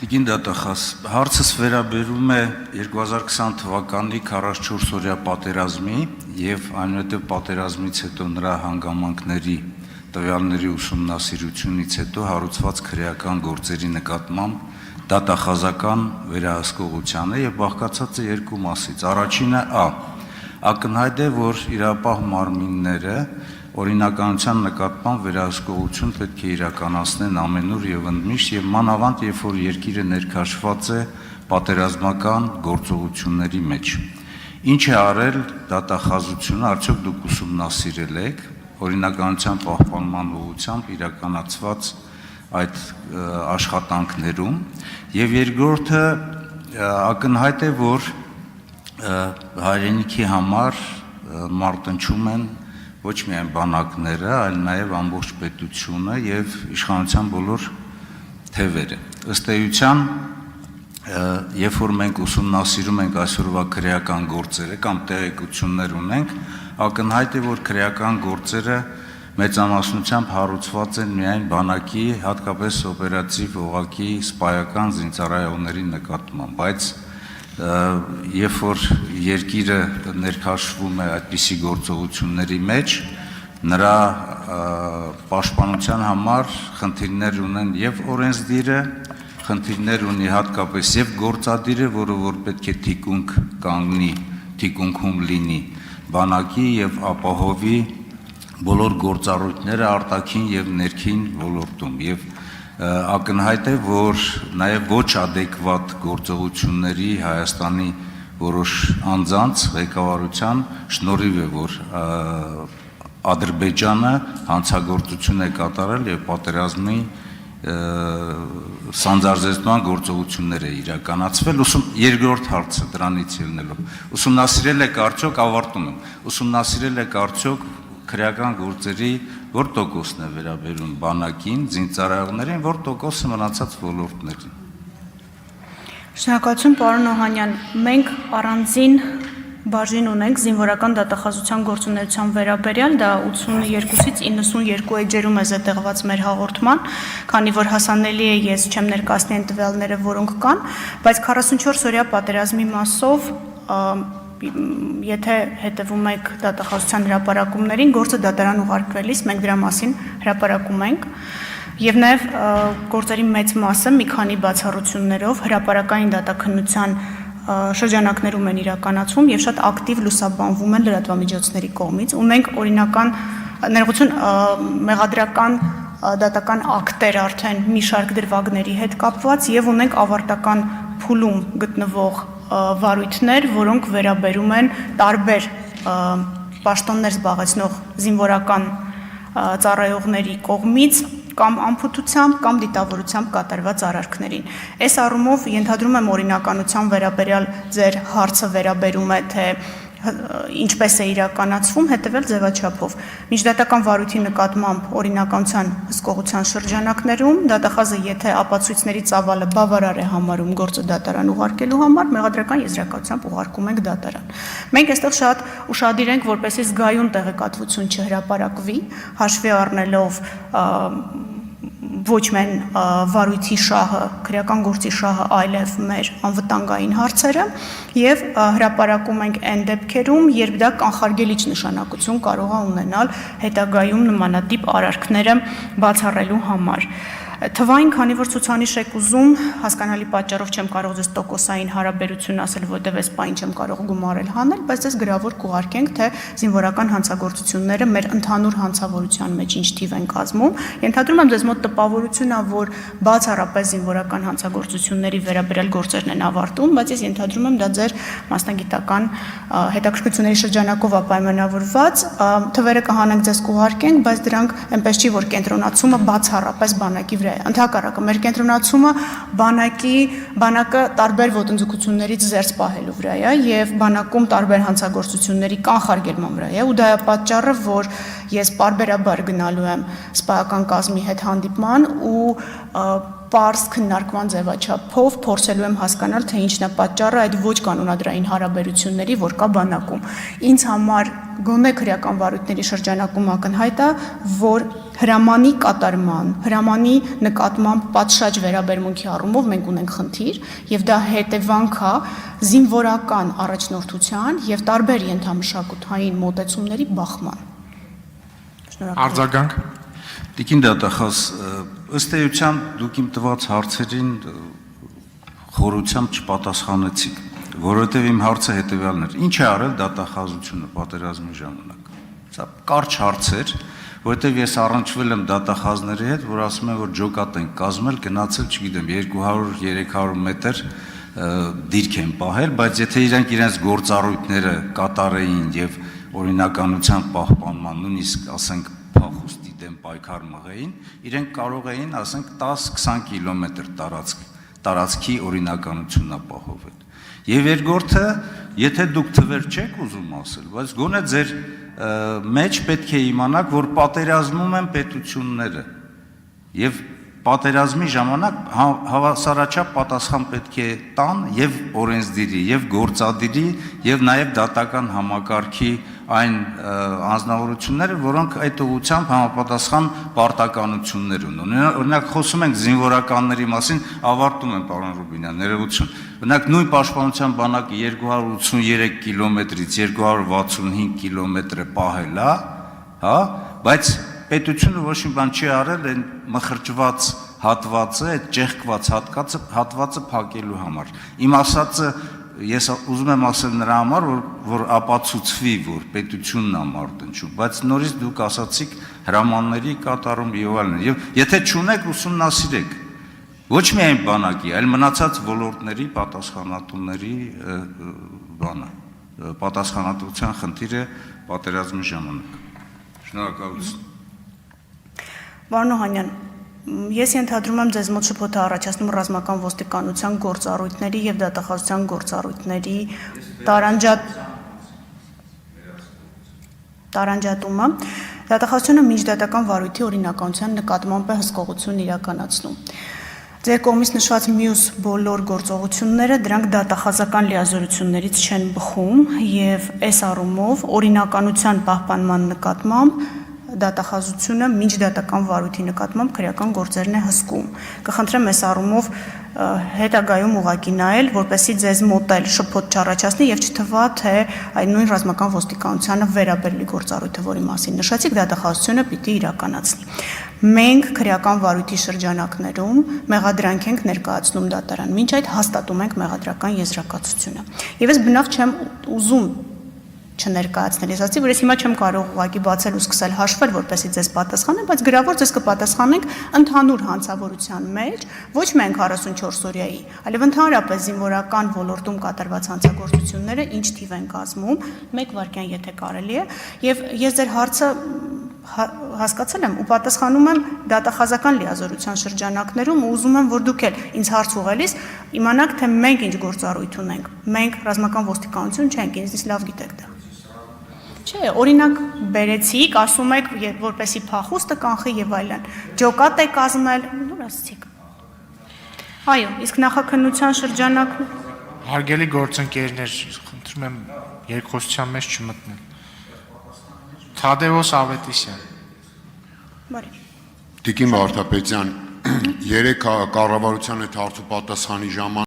Տիկին դատախազ, հարցս վերաբերում է 2020 թվականի 44 օրյա պատերազմի և այնուհետև պատերազմից հետո նրա հանգամանքների տվյալների ուսումնասիրությունից հետո հարուցված քրեական գործերի նկատմամբ դատախազական վերահսկողությանը և բաղկացած է երկու մասից։ Առաջինը ակնհայտ է, որ իրապահ մարմինները օրինականության նկատմամբ վերահսկողություն պետք է իրականացնեն ամենուր և ընդմիշտ և մանավանդ, երբ որ երկիրը ներքաշված է պատերազմական գործողությունների մեջ։ Ինչ է արել դատախազությունը, արդյոք դուք ուսումնասիրել եք օրինականության պահպանման ուղղությամբ իրականացված այդ աշխատանքներում, և երկրորդը ակնհայտ է, որ հայրենիքի համար մարտնչում են ոչ միայն բանակները, այլ նաև ամբողջ պետությունը և իշխանության բոլոր թևերը։ Ըստ էության, երբ որ մենք ուսումնասիրում ենք այսօրվա քրեական գործերը կամ տեղեկություններ ունենք, ակնհայտ է, որ քրեական գործերը մեծամասնությամբ հարուցված են միայն բանակի, հատկապես օպերատիվ օղակի սպայական զինծառայողների նկատմամբ, բայց երբ որ երկիրը ներքաշվում է այդպիսի գործողությունների մեջ, նրա պաշտպանության համար խնդիրներ ունեն և օրենսդիրը, խնդիրներ ունի հատկապես և գործադիրը, որը որ պետք է թիկունք կանգնի, թիկունքում լինի բանակի և ապահովի բոլոր գործառույթները արտաքին և ներքին ոլորտում, և ակնհայտ է, որ նաև ոչ ադեկվատ գործողությունների Հայաստանի որոշ անձանց ղեկավարության շնորհիվ է, որ Ադրբեջանը հանցագործություն է կատարել և պատերազմի սանձազերծման գործողություններ է իրականացվել։ Երկրորդ հարցը դրանից ելնելով, ուսումնասիրել եք արդյոք, ավարտում եմ, ուսումնասիրել եք արդյոք քրեական գործերի որ տոկոսն է վերաբերում բանակին, զինծառայողներին, որ տոկոսը մնացած ոլորտներին։ Շնորհակալություն, պարոն Օհանյան, մենք առանձին բաժին ունենք զինվորական դատախազության գործունեության վերաբերյալ, դա 82-ից 92 էջերում է զետեղված մեր հաղորդման, քանի որ հասանելի է, ես չեմ ներկայացնի այն տվյալները, որոնք կան, բայց 44 օրյա պատերազմի մասով եթե հետևում եք դատախազության հրապարակումներին, գործը դատարան ուղարկվելիս մենք դրա մասին հրապարակում ենք և նաև գործերի մեծ մասը մի քանի բացառություններով հրապարակային դատաքննության շրջանակներում են իրականացվում և շատ ակտիվ լուսաբանվում են լրատվամիջոցների կողմից։ Ունենք օրինական ներողություն մեղադրական դատական ակտեր արդեն մի շարք դրվագների հետ կապված և ունենք ավարտական փուլում գտնվող վարույթներ, որոնք վերաբերում են տարբեր պաշտոններ զբաղեցնող զինվորական ծառայողների կողմից կամ անփութությամբ կամ դիտավորությամբ կատարված արարքներին։ Այս առումով ենթադրում եմ օրինականության վերաբերյալ ձեր հարցը վերաբերում է, թե ինչպես է իրականացվում, հետևել ձևաչափով։ Միջդատական վարույթի նկատմամբ օրինականության հսկողության շրջանակներում դատախազը, եթե ապացույցների ծավալը բավարար է համարում գործը դատարան ուղարկելու համար, մեղադրական եզրակացությամբ ուղարկում ենք դատարան։ Մենք այստեղ շատ ուշադիր ենք, որպեսզի զգայուն տեղեկատվություն չհրապարակվի, հաշվի առնելով ոչ միայն վարույթի շահը, քրեական գործի շահը, այլև մեր անվտանգային հարցերը և հրապարակում ենք այն դեպքերում, երբ դա կանխարգելիչ նշանակություն կարող է ունենալ հետագայում նմանատիպ արարքները բացառելու համար։ Թվային, քանի որ ցուցանիշ եք ուզում, հասկանալի պատճառով չեմ կարող ձեզ տոկոսային հարաբերություն ասել, որտև այս պահին չեմ կարող գումարել հանել, բայց ձեզ գրավոր կուղարկենք, թե զինվորական հանցագործությունները մեր ընդհանուր հանցավորության մեջ ինչ թիվ են կազմում։ Ենթադրում եմ ձեզ մոտ տպավորություն է, որ բացառապես զինվորական հանցագործությունների վերաբերյալ գործերն են ավարտում, բայց ես ենթադրում եմ դա ձեր մասնագիտական հետաքրքրությունների շրջանակով է պայմանավորված։ Թվերը կհանենք ձեզ կուղարկենք, բայց դրանք այնպես չի, որ կենտրոնացումը բացառապես բանակի վրա է։ Ընդհակառակը մեր կենտրոնացումը բանակը տարբեր ոտնձգություններից զերծ պահելու վրա է և բանակում տարբեր հանցագործությունների կանխարգելման վրա է, ու դա է պատճառը, որ ես պարբերաբար գնալու եմ սպայական կազմի հետ հանդիպման ու պարզ քննարկման ձևաչափով փորձելու եմ հասկանալ, թե ինչն է պատճառը այդ ոչ կանոնադրային հարաբերությունների, որ կա բանակում։ Ինձ համար գոնե քրեական վարույթների շրջանակում ակնհայտ է, որ հրամանի կատարման, հրամանի նկատմամբ պատշաճ վերաբերմունքի առումով մենք ունենք խնդիր եւ դա հետևանք է զինվորական առաջնորդության եւ տարբեր ենթամշակութային մոտեցումների բախման։ Շնորհակալ։ Արձագանք։ Տիկին դատախազ, ըստ էության դուք իմ տված հարցերին խորությամբ չպատասխանեցիք, որովհետև իմ հարցը հետևյալն էր. ինչ է արել դատախազությունը պատերազմի ժամանակ։ Սա կարճ հարց էր, որովհետև ես առնչվել եմ դատախազների հետ, որ ասում են, որ ջոկատ են կազմել, գնացել, չգիտեմ, 200-300 մետր դիրք են պահել, բայց եթե իրենց գործառույթները կատարեին եւ օրինականության պահպանման, նույնիսկ ասենք փախուստի դեմ պայքար մղեին, իրենք կարող էին, ասենք 10-20 կիլոմետր տարածքի օրինականություն ապահովել։ Եվ երկրորդը, եթե դուք թվեր չեք ուզում ասել, բայց գոնե ձեր մեջ պետք է իմանաք, որ պատերազմում են պետությունները եւ պատերազմի ժամանակ հավասարաչափ պատասխան պետք է տան եւ օրենսդիրի, եւ գործադիրի, եւ նաեւ դատական համակարգի այն անձնավորությունները, որոնք այդ ուղղությամբ համապատասխան պարտականություններ ունեն։ Օրինակ խոսում ենք զինվորականների մասին, ավարտում եմ, պարոն Ռուբինյան, ներողություն։ Օրինակ նույն պաշտպանության բանակը 283 կիլոմետրից 265 կիլոմետր պահել է, հա, բայց պետությունը ոչ մի բան չի արել այն մխրճված հատվածը, այդ ճեղքված հատվածը փակելու համար։ Իմ ասածը ես ուզում եմ ասել նրա համար, որ ապացուցվի, որ պետությունն է մարտնչում, բայց նորից դուք ասացիք հրամանների կատարում եւ այլն։ Եվ եթե չունեք, ուսումնասիրեք։ Ոչ միայն բանակի, այլ մնացած ոլորտների պատասխանատուների պատասխանատվության խնդիրը պատերազմի ժամանակ։ Շնորհակալություն։ Պարոն Օհանյան, ես ենթադրում եմ ձեզ մոտ շփոթ է առաջացնում ռազմական ոստիկանության գործառույթների եւ դատախազության գործառույթների տարանջատումը։ Դատախազությունը միջդատական վարույթի օրինականության նկատմամբ է հսկողություն իրականացնում։ Ձեր կողմից նշված մյուս բոլոր գործողությունները դրանք դատախազական լիազորություններից չեն բխում եւ այս առումով օրինականության պահպանման նկատմամբ դատախազությունը միջդատական վարույթի նկատմամբ քրեական գործերն է հսկում։ Կխնդրեմ այս առումով հետագայում ուղղակի նայել, որպեսզի ձեզ մոտ էլ շփոթ չառաջացնի եւ չթվա, թե այն նույն ռազմական ոստիկանությանը վերաբերելի գործառույթը, որի մասին նշեցիք, դատախազությունը պիտի իրականացնի։ Մենք քրեական վարույթի շրջանակներում մեղադրանք ենք ներկայացնում դատարան, մինչ այդ հաստատում ենք մեղադրական եզրակացությունը։ Եվ ես բնավ չեմ ուզում չներկայացնել, ես ասացի, որ ես հիմա չեմ կարող ուղղակի բացել ու սկսել հաշվել, որպեսզի ձեզ պատասխանեմ, բայց գրավոր ձեզ կպատասխանենք ընդհանուր հանցավորության մեջ, ոչ միայն 44 օրյայի, այլև ընդհանրապես զինվորական ոլորտում կատարված հանցագործությունները ինչ թիվ են կազմում, 1 վայրկյան եթե կարելի է, եւ ես ձեր հարցը հասկացել եմ ու պատասխանում եմ դատախազական լիազորության շրջանակներում ու ուզում եմ, որ դուք էլ ինձ հարց ուղղելիս իմանաք, թե մենք ինչ գործառույթ ունենք, մենք ռազմական ոստիկանություն չենք, ինձնից լավ գիտեք դա։ Չէ, օրինակ բերեցիք, ասում եք, որպեսի փախուստը կանխի եւ այլն։ Ջոկատ է կազմել, նոր ասացիք։ Այո, իսկ նախաքննության շրջանակն Հարգելի գործընկերներ, խնդրում եմ երկխոսության մեջ չմտնել։ Թադևոս Ավետիսյան։ Բարի։ Տիկին Վարդապետյան, երեք կառավարության այդ հարցու պատասխանի ժամանակ